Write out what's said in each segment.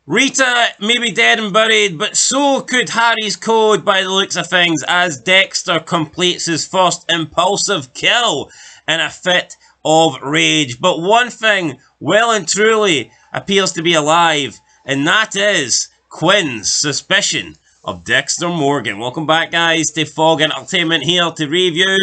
Rita may be dead and buried, but so could Harry's code by the looks of things, as Dexter completes his first impulsive kill in a fit of rage. But one thing well and truly appears to be alive, and that is Quinn's suspicion of Dexter Morgan. Welcome back, guys, to Fog Entertainment, here to review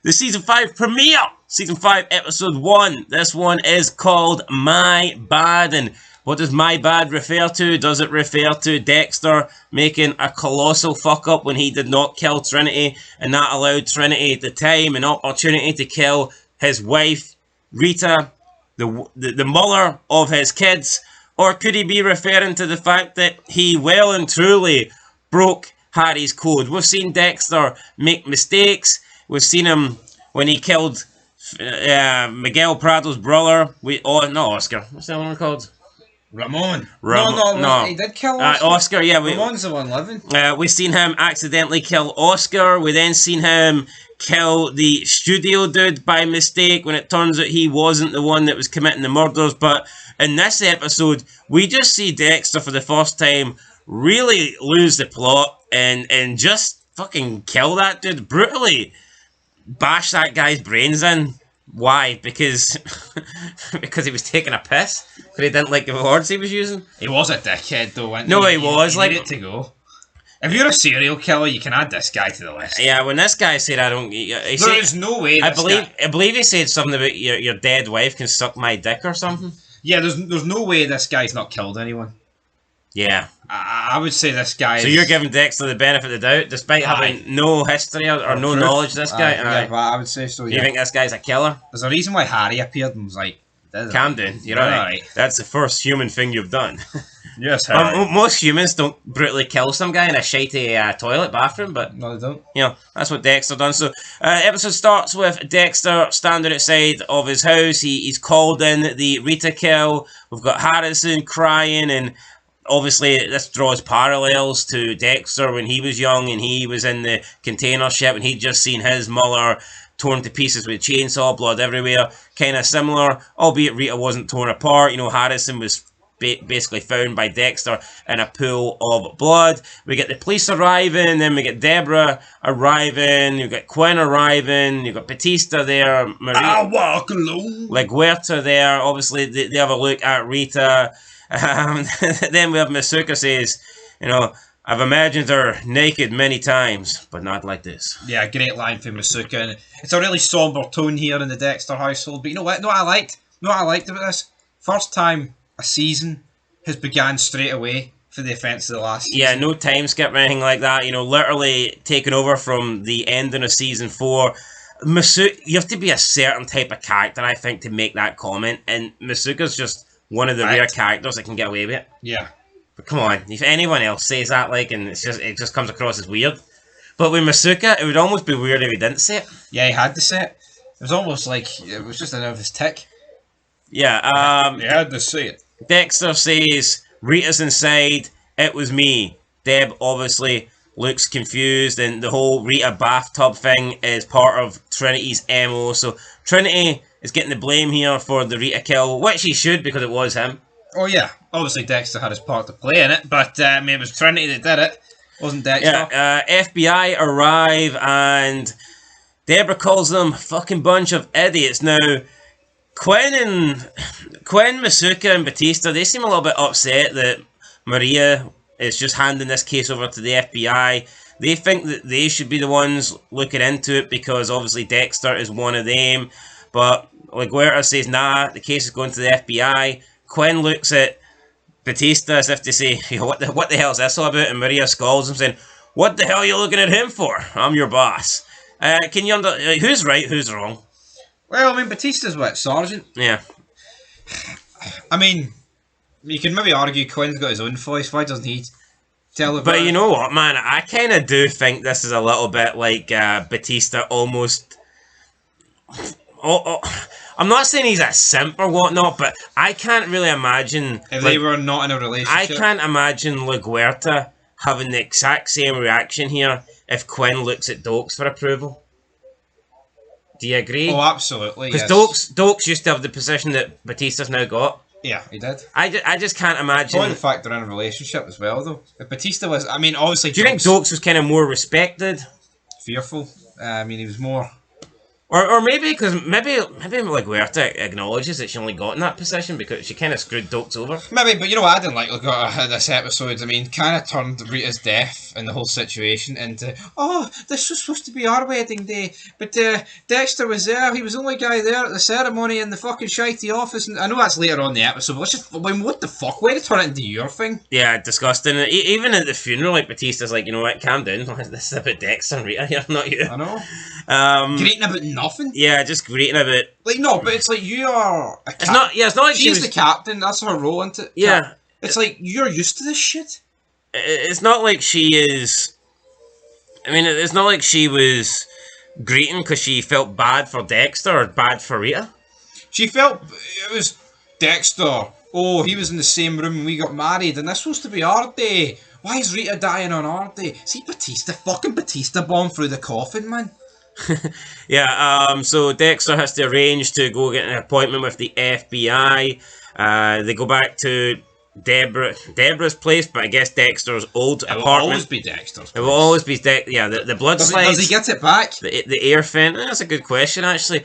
the Season 5 premiere. Season 5, Episode 1. This one is called My Bad, and what does my bad refer to? Does it refer to Dexter making a colossal fuck up when he did not kill Trinity, and that allowed Trinity the time and opportunity to kill his wife, Rita, the mother of his kids? Or could he be referring to the fact that he well and truly broke Harry's code? We've seen Dexter make mistakes. We've seen him when he killed Miguel Prado's brother. Not Oscar. What's that one called? Ramon. No. He did kill Oscar. Oscar, yeah. Ramon's the one living. We've seen him accidentally kill Oscar. We then seen him kill the studio dude by mistake when it turns out he wasn't the one that was committing the murders. But in this episode, we just see Dexter for the first time really lose the plot and just fucking kill that dude brutally. Bash that guy's brains in. Why? Because he was taking a piss? Because he didn't like the words he was using? He was a dickhead though, wasn't No, he? he was. He like, needed to go. If you're a serial killer, you can add this guy to the list. Yeah, when this guy said, I don't... There's no way I believe he said something about your dead wife can suck my dick or something. Yeah, there's no way this guy's not killed anyone. Yeah. I would say this guy So you're giving Dexter the benefit of the doubt, despite having no history or no knowledge of this guy? Yeah, but I would say so, You think this guy's a killer? There's a reason why Harry appeared and was like... Calm down, you're right. That's the first human thing you've done. Yes, Harry. Most humans don't brutally kill some guy in a shitey toilet bathroom, but... No, they don't. You know, that's what Dexter done. So, episode starts with Dexter standing outside of his house. He's called in the Rita kill. We've got Harrison crying, and obviously this draws parallels to Dexter when he was young and he was in the container ship and he'd just seen his mother torn to pieces with a chainsaw, blood everywhere. Kind of similar, albeit Rita wasn't torn apart. You know, Harrison was basically found by Dexter in a pool of blood. We get the police arriving, then we get Deborah arriving, you've got Quinn arriving, you've got Batista there, Maria, I walk alone. Huerta there. Obviously, they have a look at Rita. Then we have Masuka says, you know, I've imagined her naked many times, but not like this. Yeah, great line from Masuka. And it's a really somber tone here in the Dexter household. But you know what? Know what I liked? Know what I liked about this? First time a season has began straight away for the events of the last season. Yeah, no time skip or anything like that. You know, literally taken over from the ending of season 4. Masuka, you have to be a certain type of character, I think, to make that comment. And Masuka's just one of the rare characters that can get away with it. Yeah. But come on, if anyone else says that, like, and it just comes across as weird. But with Masuka, it would almost be weird if he didn't say it. Yeah, he had to say it. It was almost like it was just an of his tick. Yeah, he had to say it. Dexter says, Rita's inside, it was me. Deb obviously looks confused, and the whole Rita bathtub thing is part of Trinity's MO. So Trinity is getting the blame here for the Rita kill, which he should because it was him. Oh yeah, obviously Dexter had his part to play in it, but I mean, it was Trinity that did it, wasn't Dexter? Yeah, FBI arrive and Deborah calls them a fucking bunch of idiots. Now, Quinn, Masuka and Batista, they seem a little bit upset that Maria is just handing this case over to the FBI. They think that they should be the ones looking into it because obviously Dexter is one of them. But like Huerta says, nah, the case is going to the FBI. Quinn looks at Batista as if to say, what the hell is this all about? And Maria scolds him saying, what the hell are you looking at him for? I'm your boss. Can you who's right, who's wrong? Well, I mean, Batista's what, Sergeant? Yeah. I mean, you can maybe argue Quinn's got his own voice. Why doesn't he tell about But you know what, man? I kind of do think this is a little bit like Batista almost... I'm not saying he's a simp or whatnot, but I can't really imagine... If they were not in a relationship. I can't imagine Huerta having the exact same reaction here if Quinn looks at Dokes for approval. Do you agree? Oh, absolutely, Because yes. Dokes used to have the position that Batista's now got. Yeah, he did. I just can't imagine. Probably the fact they're in a relationship as well, though. If Batista was, I mean, obviously, Do you think Dokes was kind of more respected? Fearful. I mean, he was more. Or maybe because maybe like Huerta acknowledges that she only got in that position because she kind of screwed Dokes over. Maybe, but you know what I didn't like this episode? I mean, kind of turned Rita's death and the whole situation into, oh, this was supposed to be our wedding day, but Dexter was there. He was the only guy there at the ceremony in the fucking shitey office. And I know that's later on in the episode, but let's just, I mean, what the fuck? Why did it turn it into your thing? Yeah, disgusting. Even at the funeral, like Batista's like, you know what, calm down. This is about Dexter and Rita here, not you. I know. Greeting about nothing. Yeah, just greeting about. Like no, but it's like you are. It's not. Yeah, it's not like she's the captain. That's her role, isn't it? Yeah. It's like you're used to this shit. It's not like she is. I mean, it's not like she was greeting because she felt bad for Dexter or bad for Rita. She felt it was Dexter. Oh, he was in the same room when we got married, and that's supposed to be our day. Why is Rita dying on our day? See fucking Batista bomb through the coffin, man. Yeah, so Dexter has to arrange to go get an appointment with the FBI. They go back to Deborah's place, but I guess Dexter's old apartment. It will always be Dexter's place. It will always be the blood slides. Does he get it back? The air vent. That's a good question, actually.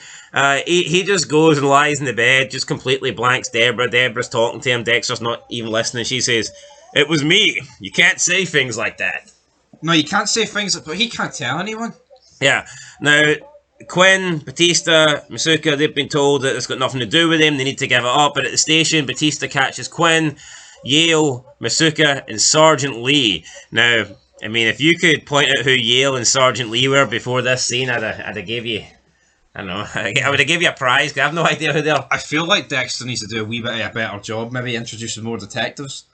He just goes and lies in the bed, just completely blanks Deborah. Deborah's talking to him. Dexter's not even listening. She says, "It was me. You can't say things like that." No, you can't say things, but he can't tell anyone. Yeah. Now, Quinn, Batista, Masuka, they've been told that it's got nothing to do with him. They need to give it up. But at the station, Batista catches Quinn, Yale, Masuka, and Sergeant Lee. Now, I mean, if you could point out who Yale and Sergeant Lee were before this scene, I'd have give you... I don't know. I would have give you a prize, because I have no idea who they are. I feel like Dexter needs to do a wee bit of a better job. Maybe introducing more detectives.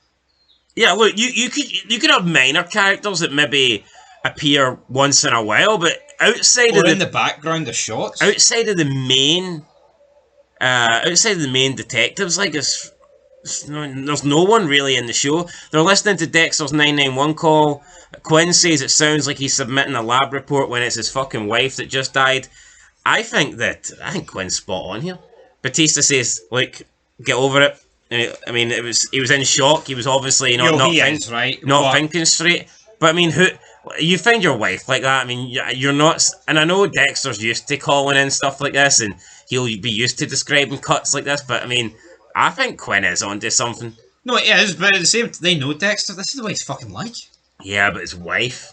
Yeah, look, you could have minor characters that maybe appear once in a while, but outside or of in the background of shots, outside of the main detectives, like there's no one really in the show. They're listening to Dexter's 991 call. Quinn says it sounds like he's submitting a lab report when it's his fucking wife that just died. I think Quinn's spot on here. Batista says, like, get over it. I mean, he was in shock. He was obviously not thinking straight. But I mean, you find your wife like that? I mean, you're not. And I know Dexter's used to calling in stuff like this, and he'll be used to describing cuts like this. But I mean, I think Quinn is onto something. No, it is, but at the same time, they know Dexter. This is the way he's fucking like. Yeah, but his wife.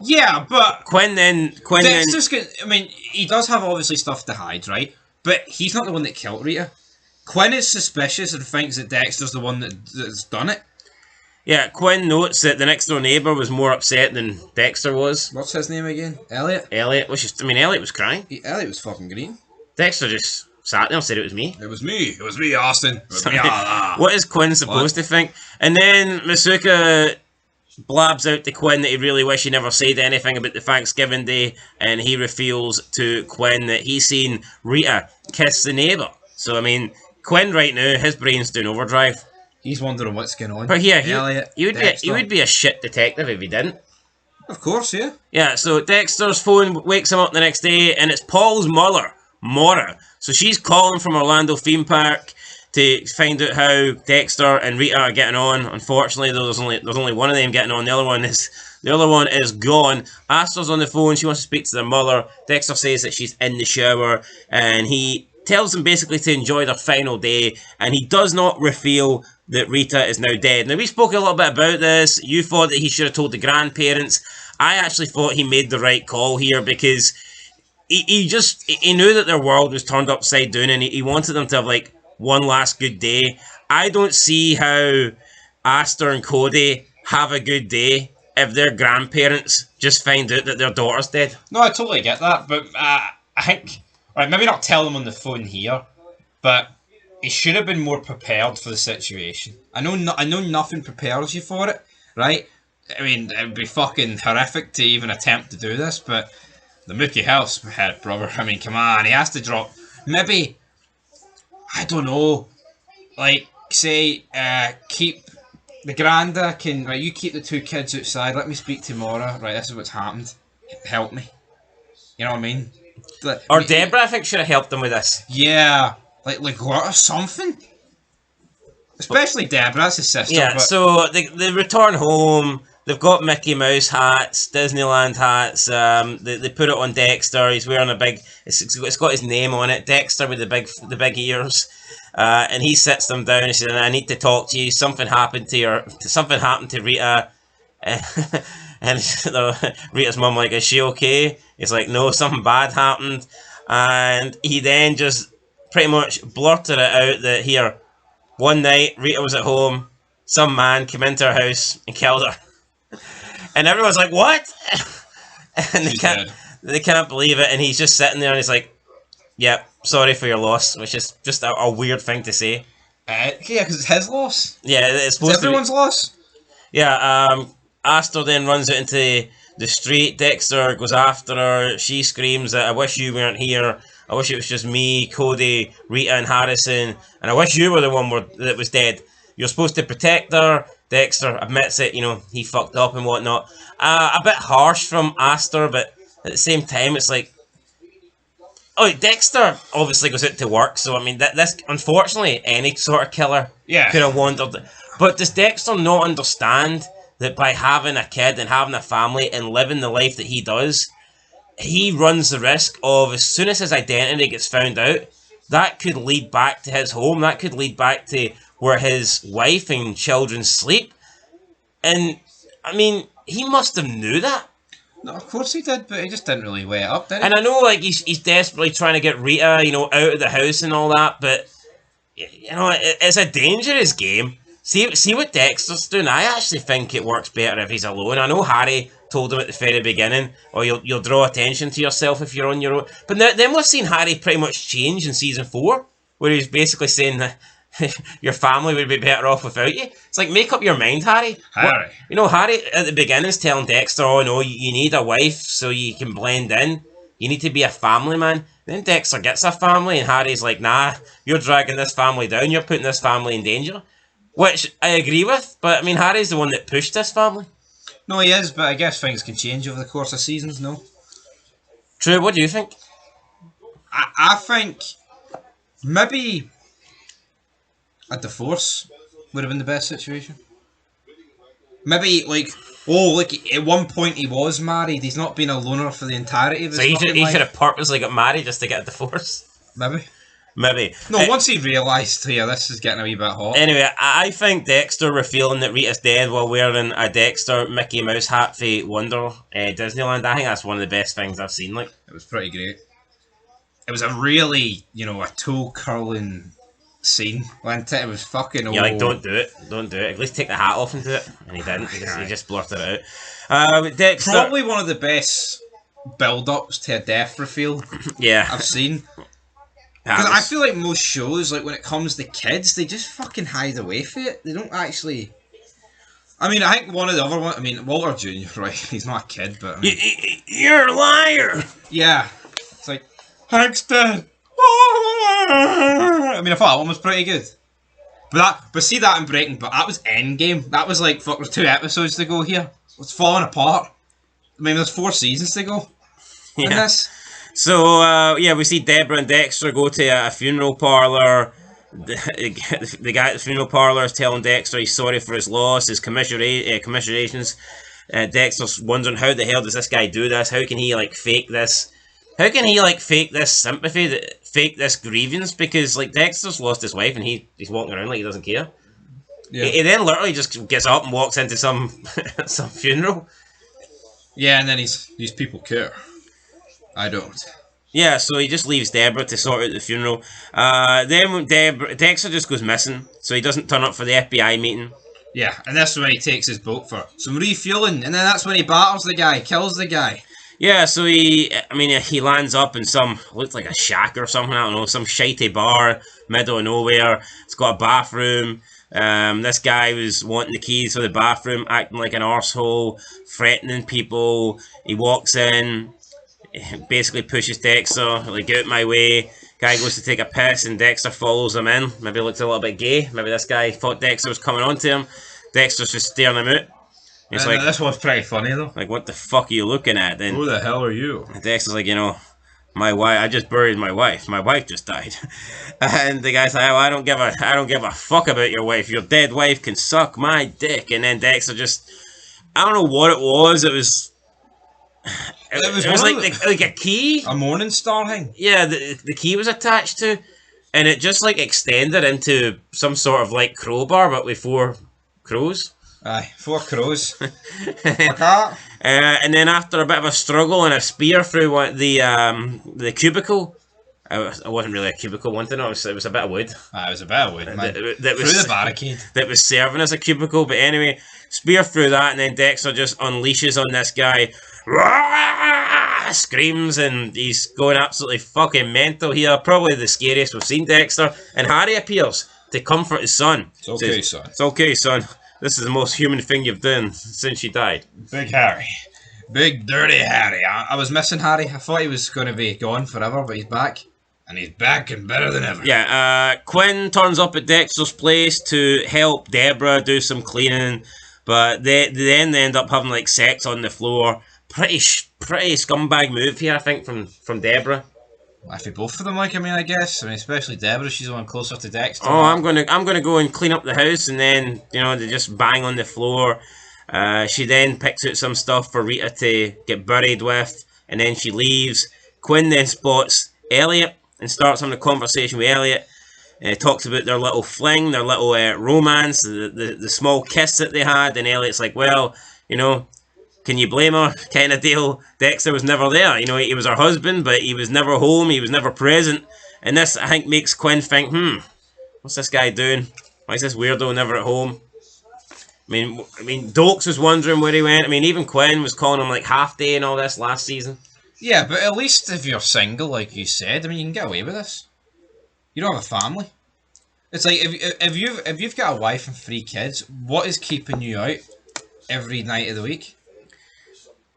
Yeah, but Quinn. Dexter's I mean, he does have obviously stuff to hide, right? But he's not the one that killed Rita. Quinn is suspicious and thinks that Dexter's the one that's done it. Yeah, Quinn notes that the next door neighbour was more upset than Dexter was. What's his name again? Elliot? Elliot was crying. Elliot was fucking green. Dexter just sat there and said it was me. It was me, Austin. It was me. What is Quinn supposed to think? And then Masuka blabs out to Quinn that he really wish he never said anything about the Thanksgiving Day, and he reveals to Quinn that he's seen Rita kiss the neighbour. So, I mean, Quinn right now, his brain's doing overdrive. He's wondering what's going on. But yeah, he would be a shit detective if he didn't. Of course, yeah. Yeah, so Dexter's phone wakes him up the next day, and it's Paul's mother, Maura. So she's calling from Orlando theme park to find out how Dexter and Rita are getting on. Unfortunately, though, there's only one of them getting on. The other one is gone. Astra's on the phone. She wants to speak to their mother. Dexter says that she's in the shower, and he tells them basically to enjoy their final day, and he does not reveal that Rita is now dead. Now, we spoke a little bit about this. You thought that he should have told the grandparents. I actually thought he made the right call here because he knew that their world was turned upside down, and he wanted them to have, like, one last good day. I don't see how Astor and Cody have a good day if their grandparents just find out that their daughter's dead. No, I totally get that, but I think... Right, maybe not tell them on the phone here, but he should have been more prepared for the situation. I know nothing prepares you for it, right? I mean, it would be fucking horrific to even attempt to do this, but the Mookie House head, brother. I mean, come on, he has to drop. Maybe, I don't know, like, say, keep the granda can, right, you keep the two kids outside, let me speak to Maura, right, this is what's happened, help me. You know what I mean? Or Deborah, I think, should have helped them with this. Yeah, like what or something. Especially Deborah, that's his sister. Yeah, but so they return home. They've got Mickey Mouse hats, Disneyland hats. They put it on Dexter. He's wearing a big. It's got his name on it. Dexter with the big ears. And he sits them down and says, "I need to talk to you. Something happened to Rita." And Rita's mum like, "Is she okay?" He's like, "No, something bad happened." And he then just pretty much blurted it out that here, one night Rita was at home, some man came into her house and killed her. And everyone's like, "What?" And they can't believe it. And he's just sitting there and he's like, "Yeah, sorry for your loss," which is just a weird thing to say. Yeah, because it's his loss. Yeah, it's supposed It's everyone's loss. Yeah, Astor then runs out into the street. Dexter goes after her. She screams that, "I wish you weren't here. I wish it was just me, Cody, Rita, and Harrison. And I wish you were the one that was dead. You're supposed to protect her." Dexter admits it, he fucked up and whatnot. A bit harsh from Astor, but at the same time, it's like, oh, Dexter obviously goes out to work, so I mean, this unfortunately, any sort of killer could have wandered. But does Dexter not understand that by having a kid and having a family and living the life that he does, he runs the risk of, as soon as his identity gets found out, that could lead back to his home, that could lead back to where his wife and children sleep. And, I mean, he must have knew that. No, of course he did, but he just didn't really weigh it up, did he? And I know, like, he's desperately trying to get Rita, out of the house and all that, but, it's a dangerous game. See what Dexter's doing? I actually think it works better if he's alone. I know Harry told him at the very beginning, "Oh, you'll draw attention to yourself if you're on your own." But then we've seen Harry pretty much change in season 4, where he's basically saying that your family would be better off without you. It's like, make up your mind, Harry. Harry. Harry at the beginning is telling Dexter, "Oh no, you need a wife so you can blend in. You need to be a family man." Then Dexter gets a family, and Harry's like, "Nah, you're dragging this family down. You're putting this family in danger." Which I agree with, but I mean, Harry's the one that pushed this family. No, he is, but I guess things can change over the course of seasons, no? True, what do you think? I think maybe a divorce would have been the best situation. Maybe, at one point he was married. He's not been a loner for the entirety of his life. So he should have purposely got married just to get a divorce? Maybe. No, once he realised, this is getting a wee bit hot. Anyway, I think Dexter revealing that Rita's dead while wearing a Dexter Mickey Mouse hat for Wonder Disneyland, I think that's one of the best things I've seen. It was pretty great. It was a really, a toe curling scene. It was fucking old. Yeah, don't do it. At least take the hat off and do it. And he didn't. He just blurted it out. Dexter, probably one of the best build-ups to a death reveal I've seen. Because I feel like most shows, when it comes to kids, they just fucking hide away from it. They don't actually... I mean, I think one of the other ones... I mean, Walter Jr., right? He's not a kid, but... You're a liar! Yeah. It's like, Hank's dead. I mean, I thought that one was pretty good. But see that in Breaking Bad, that was Endgame. That was like, fuck, there's 2 episodes to go here. It's falling apart. I mean, there's 4 seasons to go in this. So, we see Deborah and Dexter go to a funeral parlour. The guy at the funeral parlour is telling Dexter he's sorry for his loss, his commiserations. Dexter's wondering, how the hell does this guy do this? How can he, fake this? How can he, fake this sympathy, fake this grievance? Because, Dexter's lost his wife and he's walking around like he doesn't care. Yeah. He then literally just gets up and walks into some funeral. Yeah, and then these people care. I don't. Yeah, so he just leaves Deborah to sort out the funeral. Then Dexter just goes missing, so he doesn't turn up for the FBI meeting. Yeah, and that's when he takes his boat for some refueling, and then that's when he batters the guy, kills the guy. Yeah, so he lands up in looks like a shack or something, I don't know, some shitey bar, middle of nowhere. It's got a bathroom. This guy was wanting the keys for the bathroom, acting like an arsehole, threatening people. He walks in, basically pushes Dexter, get out my way. Guy goes to take a piss and Dexter follows him in. Maybe looks a little bit gay. Maybe this guy thought Dexter was coming on to him. Dexter's just staring him out. It's this one's pretty funny though. What the fuck are you looking at then? Who the hell are you? And Dexter's like, My wife, I just buried my wife. My wife just died. And the guy's like, oh, I don't give a fuck about your wife. Your dead wife can suck my dick. And then Dexter just, I don't know what it was. It was like a key. A Morning Star thing. Yeah, the key was attached to, and it just like extended into some sort of like crowbar, but with 4 crows. Aye, 4 crows. And then after a bit of a struggle and a spear through the cubicle, it wasn't really a cubicle, wasn't it? It was a bit of wood. It was a bit of wood, man. That through was, the barricade. That was serving as a cubicle, but anyway, spear through that, and then Dexter just unleashes on this guy. Screams, and he's going absolutely fucking mental here. Probably the scariest we've seen Dexter. And Harry appears to comfort his son. It's okay, son. It's okay, son. This is the most human thing you've done since she died. Big Harry. Big dirty Harry. I was missing Harry. I thought he was going to be gone forever, but he's back. And he's back and better than ever. Yeah, Quinn turns up at Dexter's place to help Deborah do some cleaning. But they end up having like sex on the floor. Pretty scumbag move here, I think, from Deborah. If we both of them, I guess. Especially Deborah, she's the one closer to Dexter. Oh, I'm gonna go and clean up the house, and then they just bang on the floor. She then picks out some stuff for Rita to get buried with, and then she leaves. Quinn then spots Elliot and starts having a conversation with Elliot. Talks about their little fling, their little romance, the small kiss that they had, and Elliot's like, well, can you blame her, kind of deal. Dexter was never there. He was her husband, but he was never home. He was never present. And this, I think, makes Quinn think, what's this guy doing? Why is this weirdo never at home? I mean, Dokes was wondering where he went. Even Quinn was calling him like half day and all this last season. Yeah, but at least if you're single, like you said, you can get away with this. You don't have a family. It's like if you've got a wife and 3 kids, what is keeping you out every night of the week?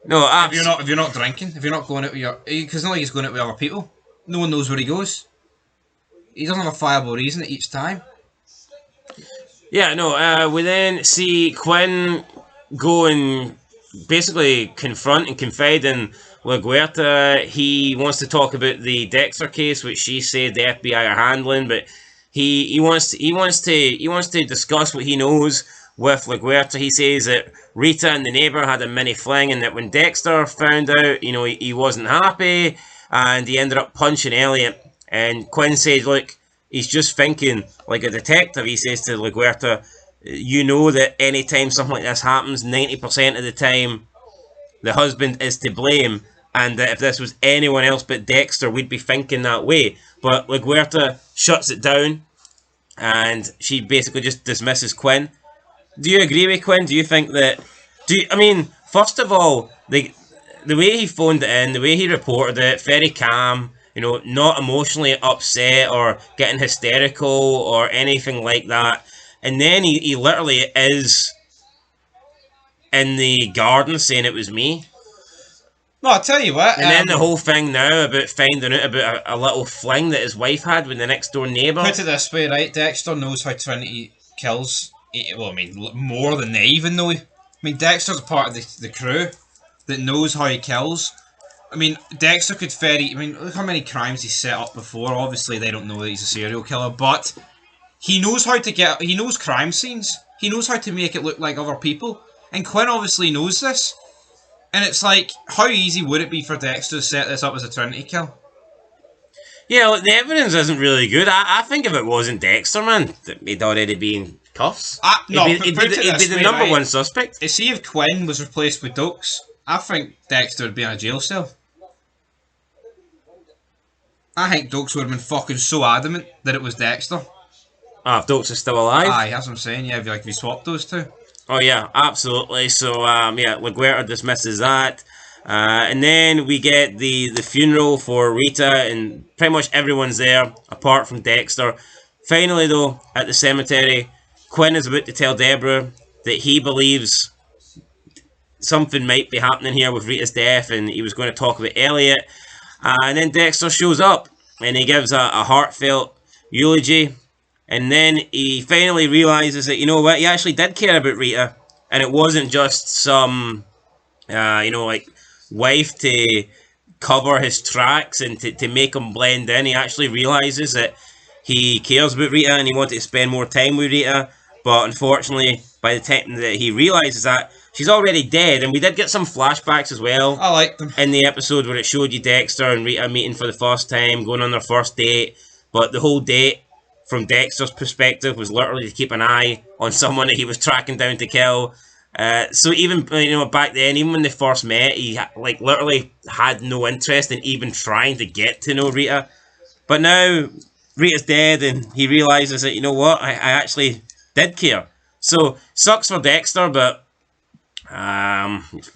No, if you're not drinking, if you're not going out with because it's not like he's going out with other people. No one knows where he goes. He doesn't have a viable reason each time. Yeah, no. We then see Quinn go and basically confront and confide in LaGuerta. He wants to talk about the Dexter case, which she said the FBI are handling, but he wants to discuss what he knows with LaGuerta. He says that Rita and the neighbour had a mini fling, and that when Dexter found out, he wasn't happy, and he ended up punching Elliot. And Quinn says, look, he's just thinking like a detective. He says to LaGuerta, that anytime something like this happens, 90% of the time, the husband is to blame, and that if this was anyone else but Dexter, we'd be thinking that way. But LaGuerta shuts it down, and she basically just dismisses Quinn. Do you agree with Quinn? Do you think that... first of all, the way he phoned it in, the way he reported it, very calm, not emotionally upset or getting hysterical or anything like that. And then he literally is in the garden saying it was me. No, I'll tell you what. And then the whole thing now about finding out about a little fling that his wife had with the next door neighbour. Put it this way, right? Dexter knows how Trinity kills. More than they even know. Dexter's a part of the crew that knows how he kills. Dexter could look how many crimes he's set up before. Obviously, they don't know that he's a serial killer, but he knows he knows crime scenes. He knows how to make it look like other people. And Quinn obviously knows this. And it's like, how easy would it be for Dexter to set this up as a Trinity kill? Yeah, look, the evidence isn't really good. I think if it wasn't Dexter, man, he'd already be in cuffs. He'd be the number one suspect. See, if Quinn was replaced with Dokes, I think Dexter would be in a jail cell. I think Dokes would have been fucking so adamant that it was Dexter. If Dokes is still alive? Aye, that's what I'm saying, yeah, if you swapped those two. Oh yeah, absolutely. So, LaGuerta dismisses that. And then we get the funeral for Rita, and pretty much everyone's there, apart from Dexter. Finally, though, at the cemetery, Quinn is about to tell Deborah that he believes something might be happening here with Rita's death, and he was going to talk about Elliot. And then Dexter shows up, and he gives a heartfelt eulogy. And then he finally realizes that, he actually did care about Rita. And it wasn't just some, wife to cover his tracks and to make him blend in. He actually realizes that he cares about Rita and he wanted to spend more time with Rita, but unfortunately, by the time that he realizes that, she's already dead. And we did get some flashbacks as well. I liked them. In the episode where it showed you Dexter and Rita meeting for the first time, going on their first date, but the whole date, from Dexter's perspective, was literally to keep an eye on someone that he was tracking down to kill. So even back then, even when they first met, he literally had no interest in even trying to get to know Rita. But now Rita's dead, and he realizes that I actually did care. So sucks for Dexter, but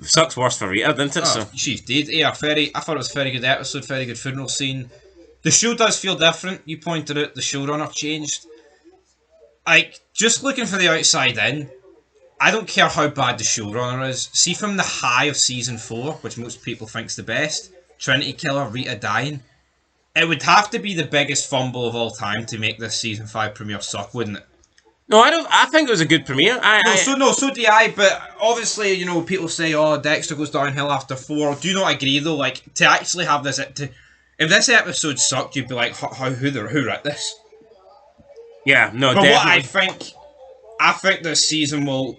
sucks worse for Rita, didn't it? Oh, she's dead. Yeah, I thought it was a very good episode, very good funeral scene. The show does feel different. You pointed out the showrunner changed. Just looking for the outside in, I don't care how bad the showrunner is. See, from the high of season 4, which most people think's the best, Trinity killer, Rita dying, it would have to be the biggest fumble of all time to make this season 5 premiere suck, wouldn't it? No, I don't. I think it was a good premiere. So do I. But obviously, people say, "Oh, Dexter goes downhill after 4." Do you not agree though? To actually have this, if this episode sucked, you'd be like, "Who wrote this?" Yeah, no, but definitely. What I think this season will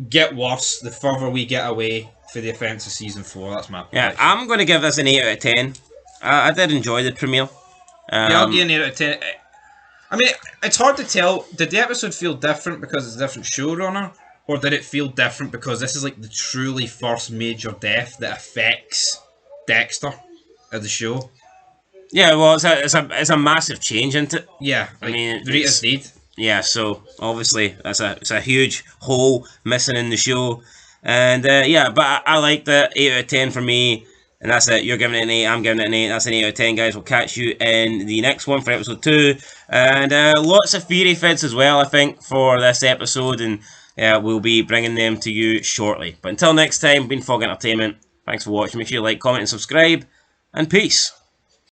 get worse the further we get away for the events of season 4. That's my prediction. Yeah, I'm going to give this an 8 out of 10. I did enjoy the premiere. I'll give an 8 out of 10. I mean, it's hard to tell. Did the episode feel different because it's a different showrunner, or did it feel different because this is the truly first major death that affects Dexter of the show? Yeah, well, it's a massive change, isn't it? Yeah, I mean, Rita's dead. Yeah, so obviously it's a huge hole missing in the show, and but I like the 8 out of 10 for me. And that's it. You're giving it an 8. I'm giving it an 8. That's an 8 out of 10, guys. We'll catch you in the next one for episode 2. And lots of theory fits as well, I think, for this episode. And we'll be bringing them to you shortly. But until next time, been Fog Entertainment. Thanks for watching. Make sure you like, comment, and subscribe. And peace.